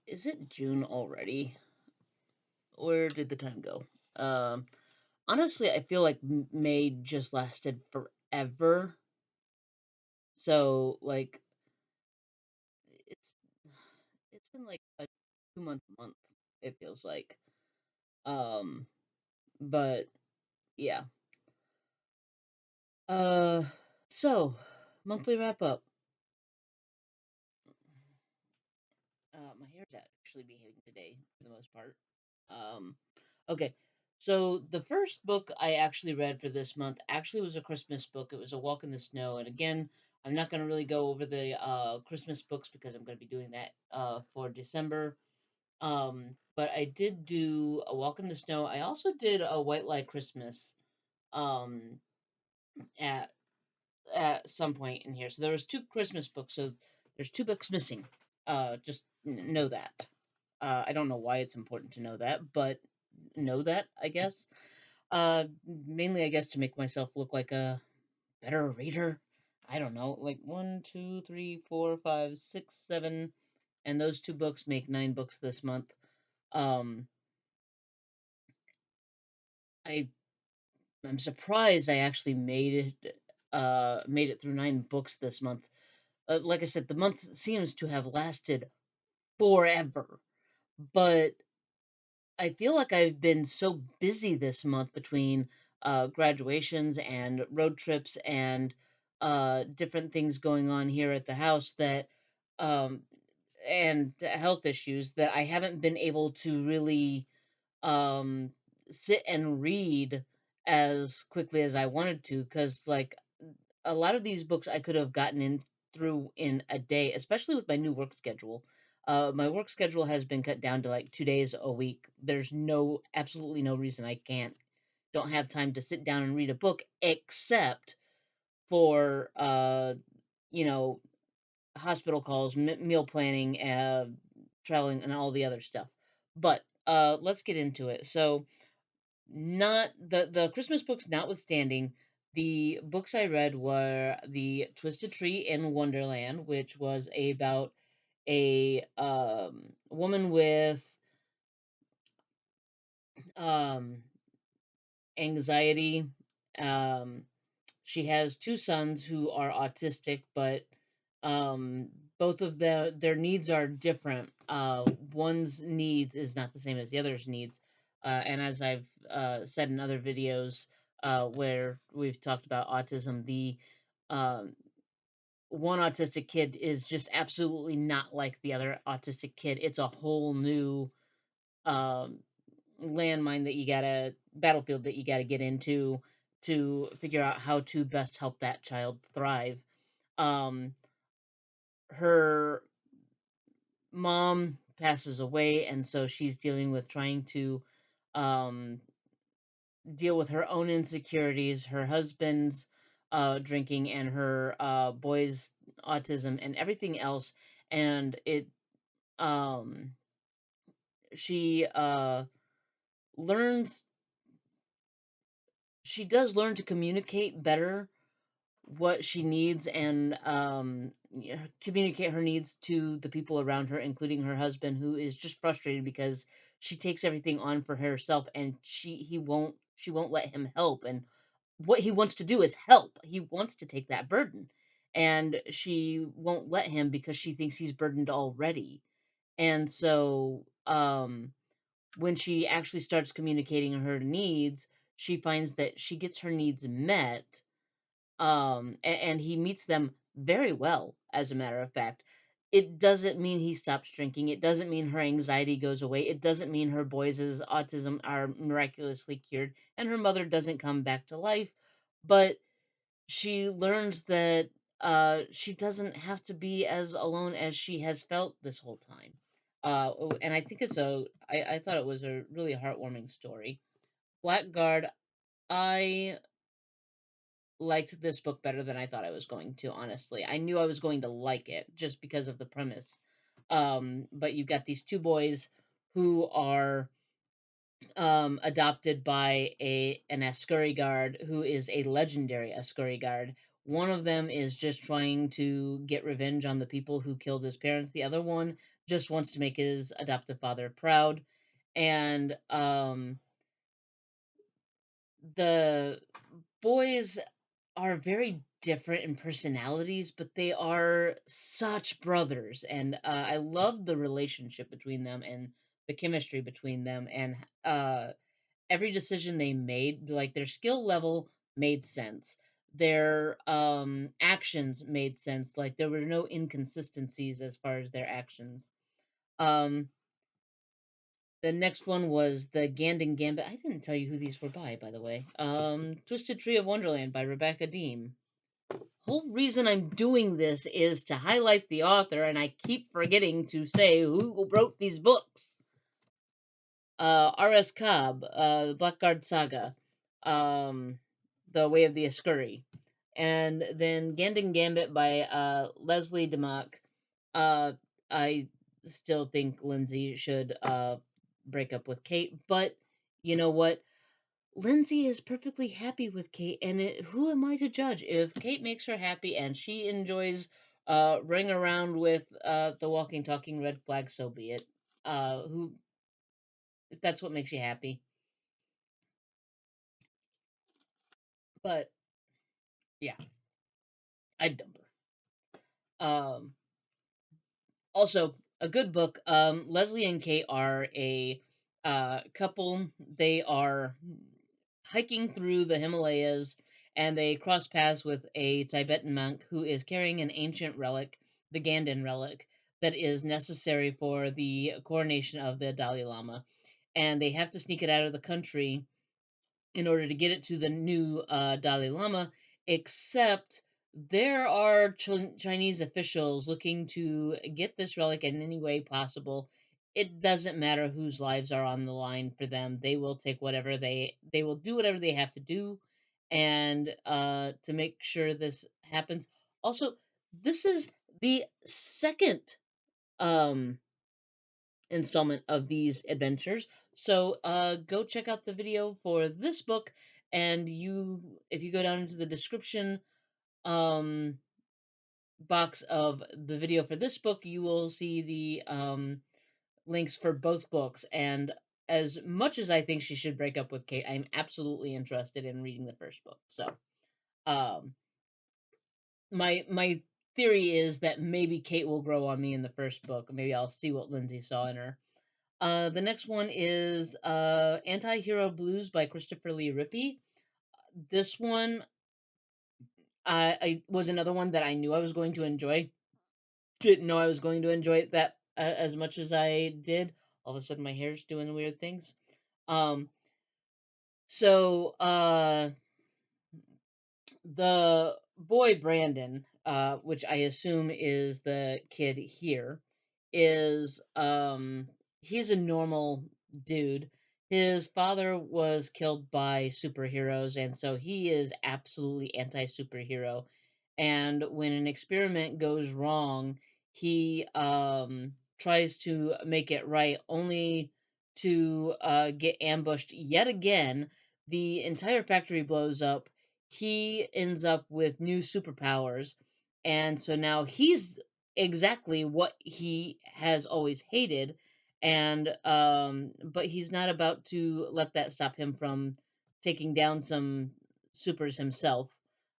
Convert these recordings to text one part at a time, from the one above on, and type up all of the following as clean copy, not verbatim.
Is it June already? Where did the time go? Um, Honestly, I feel like May just lasted forever. So, like, it's it's been like a 2 month. It feels like. Um, but yeah. Uh, so monthly wrap up. My hair's actually behaving today for the most part. Um, okay. So the first book I actually read for this month actually was a Christmas book. It was A Walk in the Snow, and again, I'm not going to really go over the Christmas books because I'm going to be doing that for December. But I did do A Walk in the Snow. I also did a White Light Christmas um, at some point in here. So there was two Christmas books. So there's two books missing. Just know that. I don't know why it's important to know that, but know that, I guess. Mainly, I guess, to make myself look like a better reader. I don't know, like one, two, three, four, five, six, seven, and those two books make 9 books this month. Um, I I'm surprised I actually made it through 9 books this month. Like I said, the month seems to have lasted forever, but I feel like I've been so busy this month between graduations and road trips and different things going on here at the house that um, and health issues that I haven't been able to really um, sit and read as quickly as I wanted to, because like a lot of these books I could have gotten in through in a day, especially with my new work schedule. My work schedule has been cut down to like 2 days a week. There's absolutely no reason I don't have time to sit down and read a book, except for, you know, hospital calls, meal planning, traveling, and all the other stuff. But let's get into it. So, not the Christmas books notwithstanding, the books I read were The Twisted Tree in Wonderland, which was about a woman with um, anxiety. Um, she has two sons who are autistic, but um, both of their needs are different. One's needs is not the same as the other's needs, and as I've said in other videos where we've talked about autism, the um, one autistic kid is just absolutely not like the other autistic kid. It's a whole new um, landmine that you gotta battlefield that you gotta get into to figure out how to best help that child thrive. Um, her mom passes away, and so she's dealing with trying to um, deal with her own insecurities, her husband's drinking, and her boy's autism, and everything else. And um, she learns, she does learn to communicate better what she needs and communicate her needs to the people around her, including her husband, who is just frustrated because she takes everything on for herself, and she won't let him help. And what he wants to do is help. He wants to take that burden, and she won't let him because she thinks he's burdened already. And so when she actually starts communicating her needs, she finds that she gets her needs met, and he meets them very well, as a matter of fact. It doesn't mean he stops drinking. It doesn't mean her anxiety goes away. It doesn't mean her boys' autism are miraculously cured and her mother doesn't come back to life. But she learns that she doesn't have to be as alone as she has felt this whole time. And I think I thought it was a really heartwarming story. Blackguard, I liked this book better than I thought I was going to, honestly. I knew I was going to like it just because of the premise. But you got these two boys who are adopted by an Ascuri guard who is a legendary Ascuri guard, One of them is just trying to get revenge on the people who killed his parents. The other one just wants to make his adoptive father proud. And the boys are very different in personalities, but they are such brothers. And I love the relationship between them and the chemistry between them. And every decision they made, like their skill level made sense. Their actions made sense. Like there were no inconsistencies as far as their actions. Um, the next one was the Gandon Gambit. I didn't tell you who these were by the way. Twisted Tree of Wonderland by Rebecca Deem. Whole reason I'm doing this is to highlight the author, and I keep forgetting to say who wrote these books. R.S. Cobb, the Blackguard Saga, The Way of the Escurry, and then Gandon Gambit by Leslie DeMock. Uh, I still think Lindsay should break up with Kate, but you know what? Lindsay is perfectly happy with Kate, and who am I to judge? If Kate makes her happy and she enjoys running around with the walking, talking red flag, so be it. Who If that's what makes you happy. But yeah, I'd dump her. Also, a good book. Leslie and Kate are a couple. They are hiking through the Himalayas, and they cross paths with a Tibetan monk who is carrying an ancient relic, the Gandon relic, that is necessary for the coronation of the Dalai Lama. And they have to sneak it out of the country in order to get it to the new Dalai Lama, except there are Chinese officials looking to get this relic in any way possible. It doesn't matter whose lives are on the line for them. They will take whatever they will do whatever they have to do, and to make sure this happens. Also, this is the second um installment of these adventures. So go check out the video for this book, and if you go down into the description um, box of the video for this book, you will see the links for both books. And as much as I think she should break up with Kate, I'm absolutely interested in reading the first book. So um, my theory is that maybe Kate will grow on me in the first book. Maybe I'll see what Lindsay saw in her. The next one is Anti-Hero Blues by Christopher Lee Rippey. This one I was another one that I knew I was going to enjoy. Didn't know I was going to enjoy it that as much as I did. All of a sudden, my hair's doing weird things. Um, so the boy Brandon, which I assume is the kid here, is he's a normal dude. His father was killed by superheroes, and so he is absolutely anti-superhero. And when an experiment goes wrong, he tries to make it right, only to get ambushed yet again. The entire factory blows up. He ends up with new superpowers, and so now he's exactly what he has always hated. And but he's not about to let that stop him from taking down some supers himself.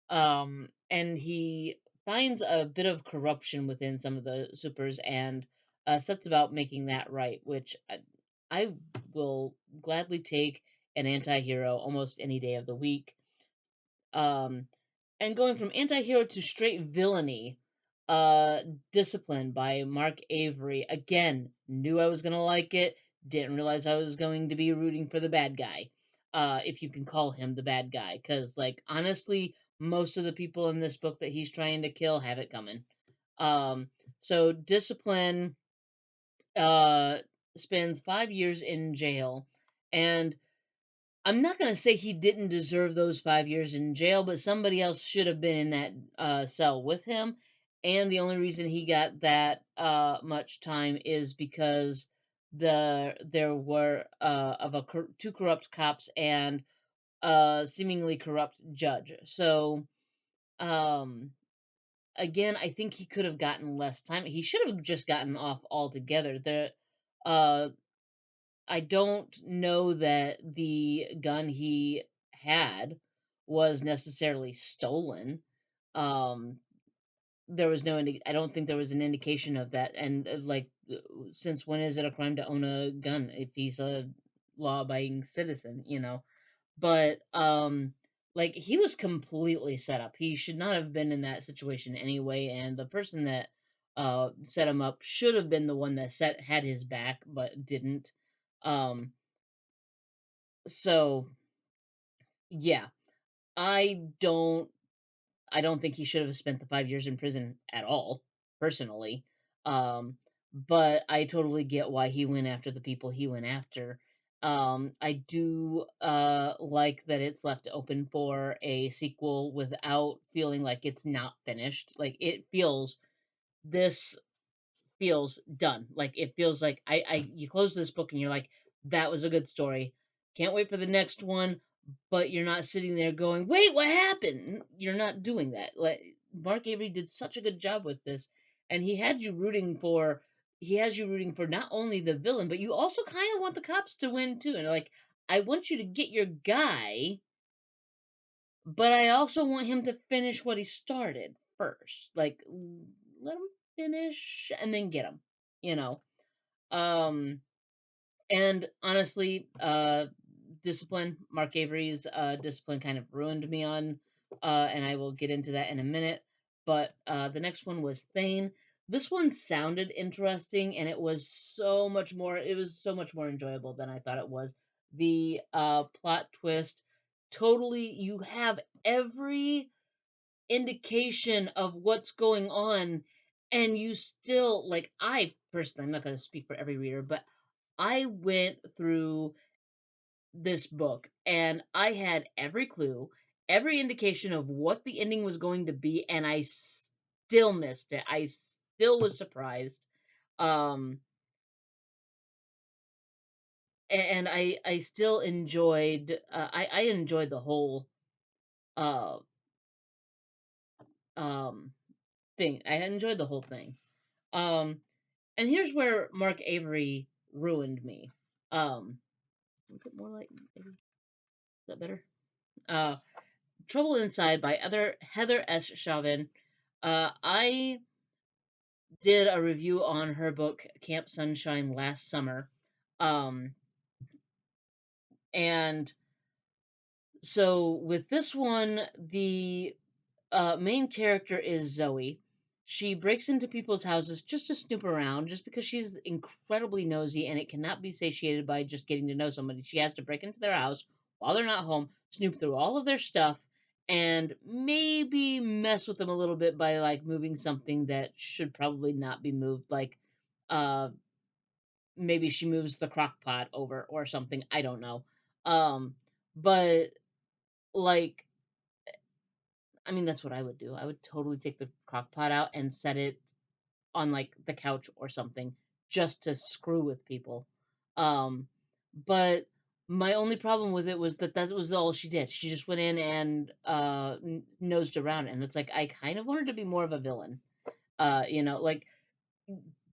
And he finds a bit of corruption within some of the supers, and sets about making that right, which I will gladly take an anti-hero almost any day of the week. Um, and going from anti-hero to straight villainy, uh, Discipline by Mark Avery. Again, knew I was gonna like it. Didn't realize I was going to be rooting for the bad guy, if you can call him the bad guy. Because, like, honestly, most of the people in this book that he's trying to kill have it coming. Um, so Discipline uh spends 5 years in jail, and I'm not going to say he didn't deserve those 5 years in jail, but somebody else should have been in that cell with him. And the only reason he got that much time is because there were two corrupt cops and a seemingly corrupt judge. So Um, Again, I think he could have gotten less time. He should have just gotten off altogether. Uh, I don't know that the gun he had was necessarily stolen. Um, there was no I don't think there was an indication of that. And since when is it a crime to own a gun if he's a law-abiding citizen, you know? But like he was completely set up. He should not have been in that situation anyway, and the person that set him up should have been the one that had his back but didn't. Um so yeah, I don't I don't think he should have spent the 5 years in prison at all, personally. Um, but I totally get why he went after the people he went after. I do like that it's left open for a sequel without feeling like it's not finished. Like this feels done. Like it feels like you close this book and you're like, that was a good story. Can't wait for the next one, but you're not sitting there going, wait, what happened? You're not doing that. Like Mark Avery did such a good job with this, and he has you rooting for not only the villain, but you also kind of want the cops to win too. And like, I want you to get your guy, but I also want him to finish what he started first. Like, let him finish and then get him, you know. Um, and honestly, Mark Avery's discipline kind of ruined me on, and I will get into that in a minute. But the next one was Thane. This one sounded interesting, and it was so much more enjoyable than I thought it was. The plot twist, totally, you have every indication of what's going on, and you still, like, I personally, I'm not going to speak for every reader, but I went through this book and I had every clue, every indication of what the ending was going to be, and I still missed it. I still was surprised. Um, and I still enjoyed, I enjoyed the whole, uh, um, thing. I enjoyed the whole thing. Um, and here's where Mark Avery ruined me. A bit more like, maybe, is that better? Uh, Trouble Inside by other Heather S. Chauvin. I did a review on her book Camp Sunshine last summer. Um, and so with this one, the main character is Zoe. She breaks into people's houses just to snoop around, just because she's incredibly nosy and it cannot be satiated by just getting to know somebody. She has to break into their house while they're not home, snoop through all of their stuff, and maybe mess with them a little bit by like moving something that should probably not be moved. Like, uh, maybe she moves the crock pot over or something. I don't know. But like, I mean, that's what I would do. I would totally take the crock pot out and set it on like the couch or something just to screw with people. Um, but my only problem with it was that that was all she did. She just went in and nosed around, and it's like I kind of wanted to be more of a villain. Like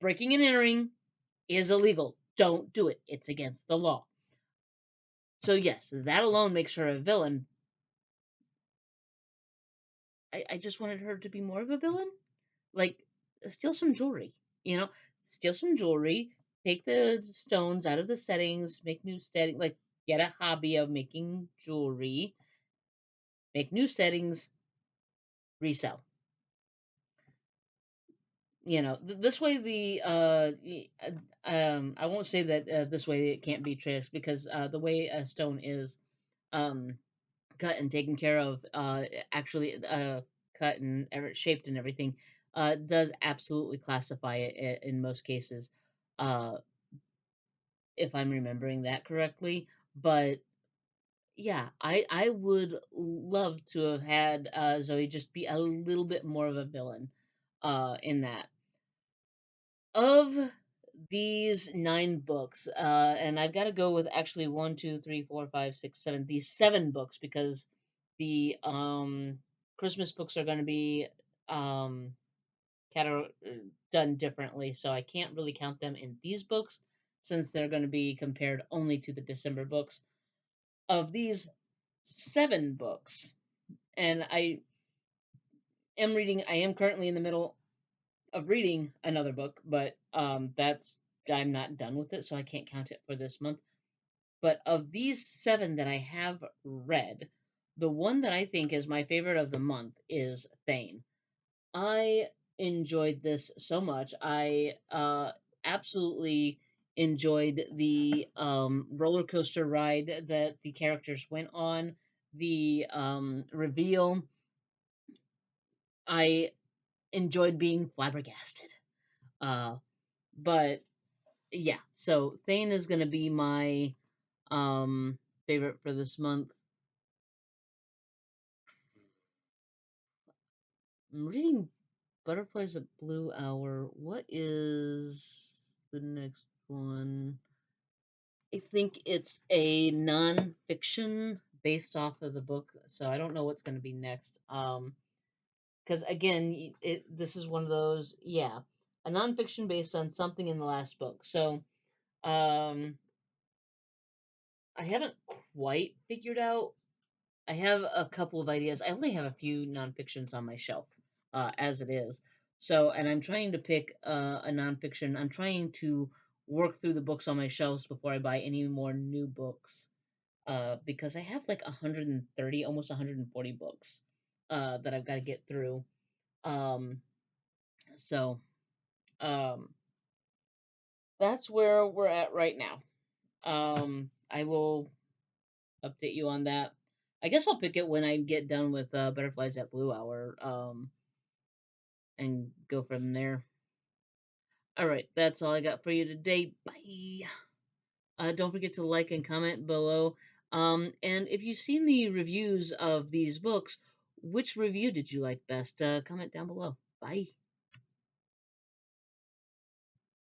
breaking and entering is illegal. Don't do it. It's against the law. So yes, that alone makes her a villain. I just wanted her to be more of a villain. Like, steal some jewelry, you know? Steal some jewelry, take the stones out of the settings, make new setting, like, get a hobby of making jewelry, make new settings, resell. This way I won't say that this way it can't be traced because the way a stone is um, cut and taken care of, actually cut and shaped and everything, does absolutely classify it in most cases, uh, if I'm remembering that correctly. But yeah, I would love to have had Zoe just be a little bit more of a villain in that. Of these 9 books, and I've got to go with actually one, two, three, four, five, six, seven. These 7 books because the Christmas books are going to be um, done differently, so I can't really count them in these books since they're going to be compared only to the December books. Of these 7 books, and I am currently in the middle of reading another book, but that's I'm not done with it, so I can't count it for this month. But of these 7 that I have read, the one that I think is my favorite of the month is Thane. I enjoyed this so much. I absolutely enjoyed the roller coaster ride that the characters went on, the reveal. I enjoyed being flabbergasted. Uh, but yeah, so Thane is going to be my favorite for this month. I'm reading Butterflies at Blue Hour. What is the next one? I think it's a nonfiction based off of the book, so I don't know what's going to be next. Because again, this is one of those, yeah, a nonfiction based on something in the last book. So, um, I haven't quite figured out. I have a couple of ideas. I only have a few nonfictions on my shelf, as it is. So, and I'm trying to pick a nonfiction. I'm trying to work through the books on my shelves before I buy any more new books, because I have like 130, almost 140 books that I've got to get through. Um, so um, that's where we're at right now. I will update you on that. I guess I'll pick it when I get done with Butterflies at Blue Hour, and go from there. All right, that's all I got for you today. Bye. Don't forget to like and comment below. And if you've seen the reviews of these books, which review did you like best? Comment down below. Bye.